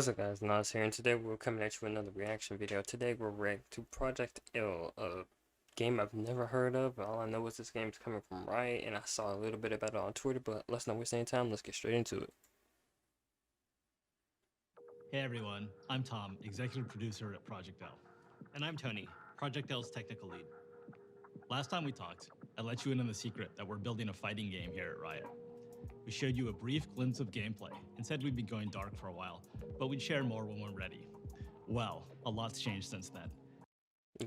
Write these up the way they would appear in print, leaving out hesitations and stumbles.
What's up guys, Nas here, and today we're coming at you with another reaction video. Today we're reacting to Project L, a game I've never heard of. All I know is this game's coming from Riot, and I saw a little bit about it on Twitter, but let's not waste any time, let's get straight into it. Hey everyone, I'm Tom, executive producer at Project L. And I'm Tony, Project L's technical lead. Last time we talked, I let you in on the secret that we're building a fighting game here at Riot. We showed you a brief glimpse of gameplay and said we'd be going dark for a while, but we'd share more when we're ready. Well, a lot's changed since then.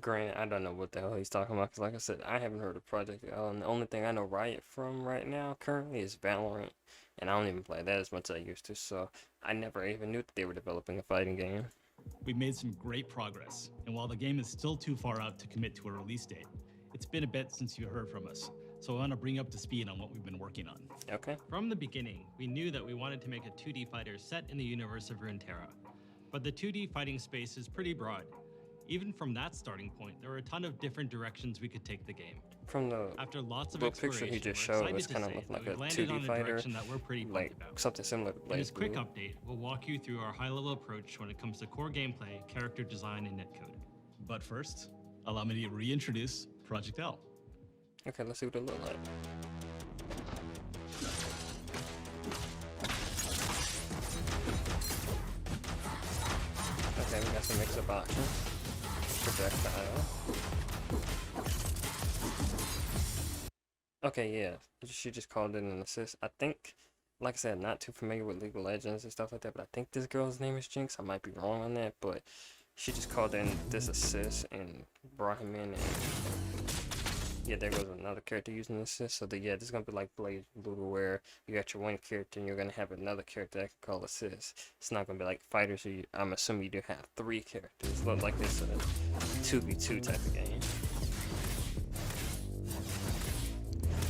Granted, I don't know what the hell he's talking about, because like I said, I haven't heard of Project L, and the only thing I know Riot from right now, currently, is Valorant, and I don't even play that as much as I used to, so I never even knew that they were developing a fighting game. We've made some great progress, and while the game is still too far out to commit to a release date, it's been a bit since you heard from us, so I want to bring up to speed on what we've been working on. Okay. From the beginning, we knew that we wanted to make a 2D fighter set in the universe of Runeterra, but the 2D fighting space is pretty broad. Even from that starting point, there were a ton of different directions we could take the game. From the After lots of picture he just showed, it's kind of like a 2D fighter, that we're pretty like about. something similar to In this quick Blue. update, we'll walk you through our high-level approach when it comes to core gameplay, character design, and netcode. But first, allow me to reintroduce Project L. Okay, let's see what it looks like. Okay, we got some mix-up options. Projectile. Okay, yeah, she just called it an assist. I think, like I said, not too familiar with League of Legends and stuff like that, but I think this girl's name is Jinx. I might be wrong on that, but she just called in this assist and brought him in, and yeah, there goes another character using the assist. So yeah, this is gonna be like Blade Blue, where you got your one character and you're gonna have another character that can call assist. It's not gonna be like fighters. So I'm assuming you do have three characters. Look like this a 2v2 type of game.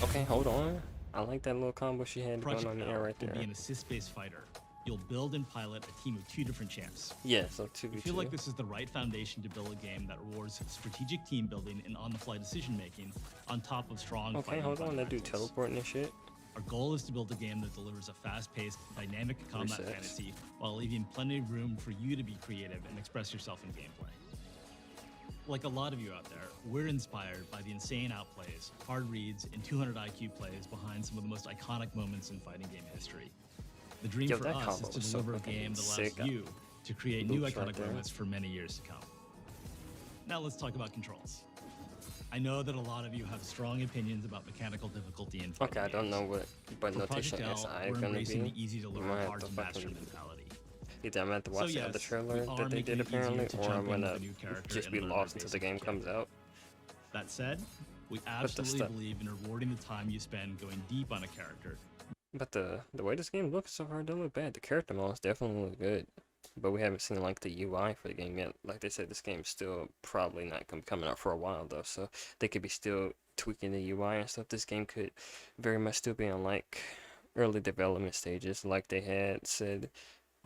Okay, hold on. I like that little combo she had going on the air right there. Will be an assist-based fighter. You'll build and pilot a team of two different champs. Yeah, so 2v2. I feel like this is the right foundation to build a game that rewards strategic team building and on-the-fly decision-making on top of strong Okay, hold on. That dude teleporting and shit. Our goal is to build a game that delivers a fast-paced, dynamic combat fantasy while leaving plenty of room for you to be creative and express yourself in gameplay. Like a lot of you out there, we're inspired by the insane outplays, hard reads, and 200 IQ plays behind some of the most iconic moments in fighting game history. The dream for us is to deliver a game that allows you to create new iconic moments for many years to come. Now let's talk about controls. I know that a lot of you have strong opinions about mechanical difficulty in fighting games. I don't know what button notation SI is going to be. The easy to learn, hard to master mentality. Either I'm going to have to watch the other trailer that they did apparently, or I'm going to just be lost until the game comes out. That said, we absolutely believe in rewarding the time you spend going deep on a character. But the way this game looks so far don't look bad. The character models definitely look good, but we haven't seen like the UI for the game yet. Like they said, this game's still probably not coming out for a while though, so they could be still tweaking the UI and stuff. This game could very much still be on like early development stages, like they had said.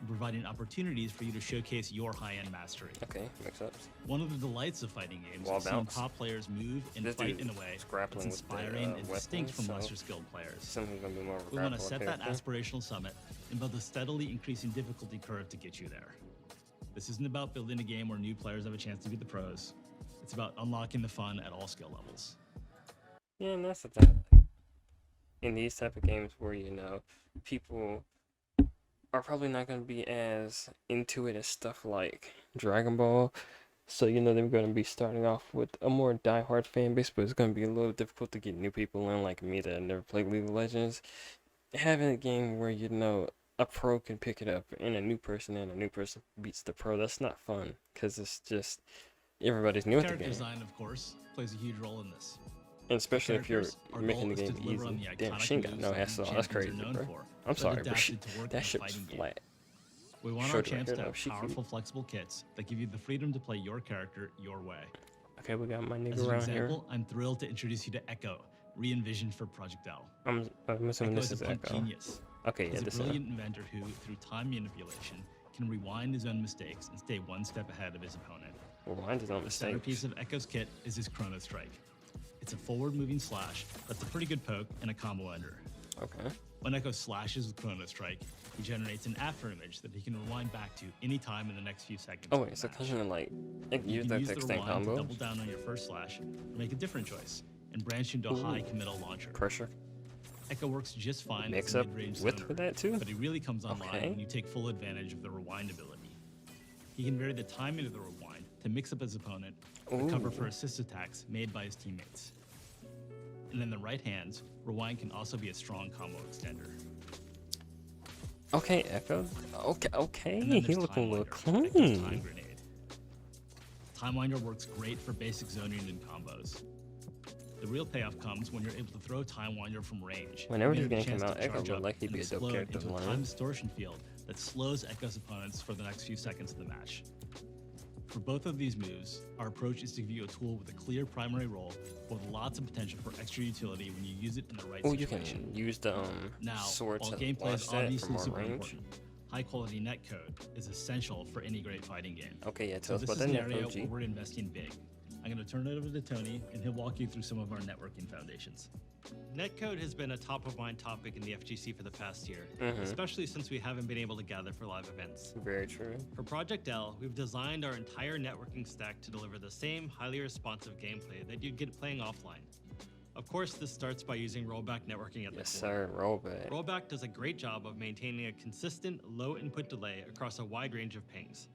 Providing opportunities for you to showcase your high-end mastery. Okay, makes sense. One of the delights of fighting games is seeing top players move and fight in a way that's inspiring and distinct from lesser skilled players. We want to set that aspirational summit and build a steadily increasing difficulty curve to get you there. This isn't about building a game where new players have a chance to be the pros. It's about unlocking the fun at all skill levels. Yeah, and that's the thing. In these type of games where, you know, people are probably not going to be as into it as stuff like Dragon Ball, so you know they're going to be starting off with a more die-hard fan base, but it's going to be a little difficult to get new people in like me that never played League of Legends. Having a game where, you know, a pro can pick it up and a new person beats the pro, that's not fun, because it's just everybody's new at the game. Character design, of course, plays a huge role in this. And especially if you're making the game easy. Damn, she ain't got no hassle. That's crazy, bro. I'm sorry, but that shit was flat. We want our champs to have powerful, flexible kits that give you the freedom to play your character your way. Okay, we got my nigga around here. As an example, I'm thrilled to introduce you to Ekko, re-envisioned for Project L. I'm assuming this is Ekko. Genius. Okay, yeah, this is a brilliant inventor who, through time manipulation, can rewind his own mistakes and stay one step ahead of his opponent. Rewind his own mistakes. The centerpiece of Ekko's kit is his Chrono Strike. It's a forward-moving slash that's a pretty good poke and a combo ender. Okay. When Ekko slashes with Chrono Strike, he generates an after image that he can rewind back to any time in the next few seconds. Oh of wait, the so match. kind of like You use can that use to the extend rewind to combos. double down on your first slash, or make a different choice, and branch into a high committal launcher. Pressure. Ekko works just fine Mix as a up mid-range width zoner, with that too? but he really comes online Okay. when you take full advantage of the rewind ability. He can vary the timing of the rewind to mix up his opponent, or cover for assist attacks made by his teammates. And in the right hands, rewind can also be a strong combo extender. Okay, Ekko. Okay, And then he there's looking a little Time Winder, Ekko's clean. Time Grenade. Time Winder works great for basic zoning and combos. The real payoff comes when you're able to throw Time Winder from range. Whenever You this get a game came chance out, to Ekko charge looked up like he'd and be a dope explode character to into a learn. time distortion field that slows Ekko's opponents for the next few seconds of the match. For both of these moves, our approach is to give you a tool with a clear primary role, with lots of potential for extra utility when you use it in the right Oh, you situation. can use the Now, sword while to gameplay launch is that obviously from super more range. important, high-quality netcode is essential for any great fighting game. Okay, yeah, So tell us this about is that an area Netcode, where G. we're investing big. I'm going to turn it over to Tony, and he'll walk you through some of our networking foundations. Netcode has been a top of mind topic in the FGC for the past year, especially since we haven't been able to gather for live events. Very true. For Project L, we've designed our entire networking stack to deliver the same highly responsive gameplay that you'd get playing offline. Of course, this starts by using rollback networking at the Yes, core. sir. Rollback. Rollback does a great job of maintaining a consistent low input delay across a wide range of pings.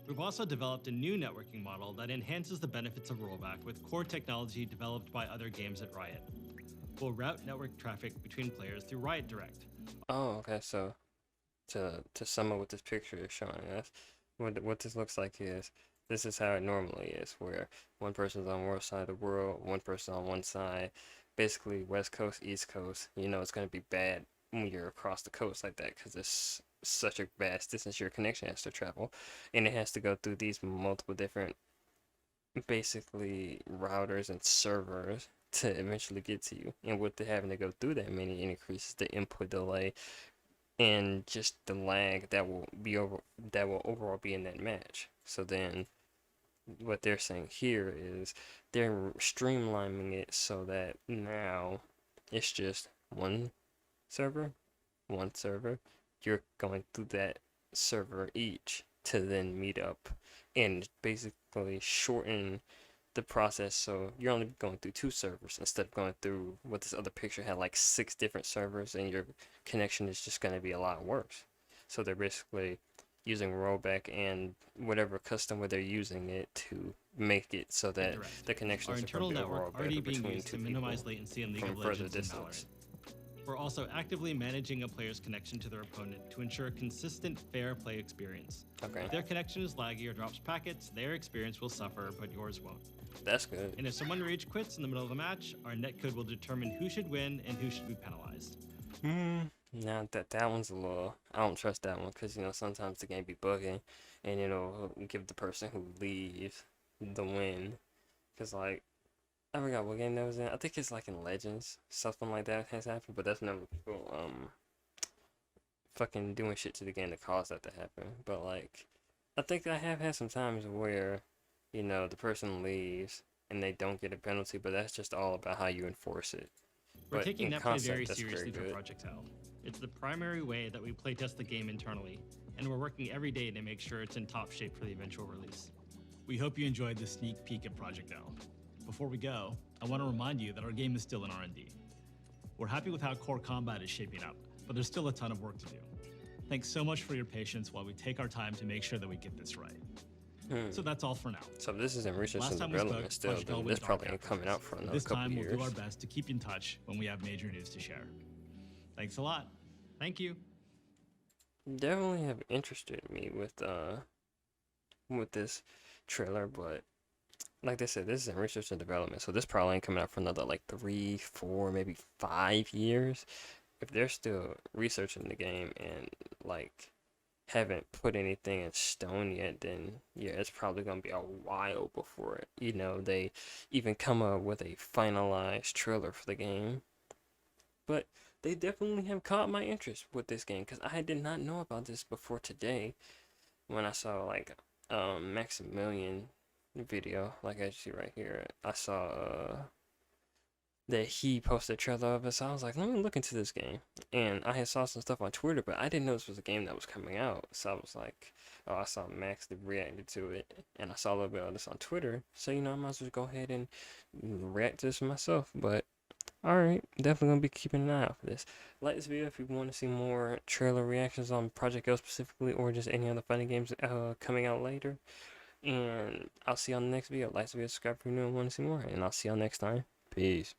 We've also developed a new networking model that enhances the benefits of rollback with core technology developed by other games at Riot. We'll route network traffic between players through Riot Direct. Oh, okay. So, to sum up what this picture is showing us, what this looks like is this is how it normally is, where one person's on one side of the world, one person on one side, basically West Coast, East Coast. You know, it's gonna be bad when you're across the coast like that because it's such a vast distance your connection has to travel, and it has to go through these multiple different, basically routers and servers to eventually get to you. And with having to go through that many, it increases the input delay and just the lag that will overall be in that match. So then what they're saying here is they're streamlining it so that now it's just one server, you're going through that server each to then meet up and basically shorten the process, so you're only going through 2 servers instead of going through what this other picture had, like 6 different servers, and your connection is just going to be a lot worse. So they're basically using rollback and whatever custom way they're using it to make it so that Direct. the connections Our are internal going to be overall network already better being between used to 2 minimize people latency in League from of further Legends and Valorant. distance. We're also actively managing a player's connection to their opponent to ensure a consistent, fair play experience. Okay, If their connection is laggy or drops packets, their experience will suffer, but yours won't. that's good. And if someone rage quits in the middle of the match, our netcode will determine who should win and who should be penalized. Now that one's a little, I don't trust that one because, you know, sometimes the game be bugging and it'll give the person who leaves the win. Because, like, I forgot what game that was in. I think it's like in Legends, something like that has happened, but that's never people fucking doing shit to the game to cause that to happen. But, like, I think I have had some times where, you know, the person leaves and they don't get a penalty, but that's just all about how you enforce it. We're But taking in netplay concept, very that's seriously for good. Project L. It's the primary way that we playtest the game internally, and we're working every day to make sure it's in top shape for the eventual release. We hope you enjoyed the sneak peek at Project L. Before we go, I want to remind you that our game is still in R&D. We're happy with how core combat is shaping up, but there's still a ton of work to do. Thanks so much for your patience while we take our time to make sure that we get this right. So that's all for now. So this is in research Last and time we development spoke, still, Project L then went this probably dark ain't after coming this. out for But another this couple time years. we'll do our best to keep in touch when we have major news to share. Thanks a lot. Thank you. Definitely have interested me with this trailer, but like they said, this is in research and development, so this probably ain't coming out for another like 3, 4, maybe 5 years. If they're still researching the game and like haven't put anything in stone yet, then yeah, it's probably gonna be a while before you know they even come up with a finalized trailer for the game. But they definitely have caught my interest with this game because I did not know about this before today when I saw like Maximilian video, like I see right here. I saw that he posted a trailer of it. So I was like, let me look into this game. And I had saw some stuff on Twitter, but I didn't know this was a game that was coming out. So I was like, oh, I saw Max that reacted to it, and I saw a little bit of this on Twitter. So you know, I might as well go ahead and react to this myself. But alright, definitely gonna be keeping an eye out for this. Like this video if you want to see more trailer reactions on Project L specifically, or just any other fighting games coming out later. And I'll see you on the next video. Like this video, subscribe if you're new and want to see more. And I'll see y'all next time. Peace.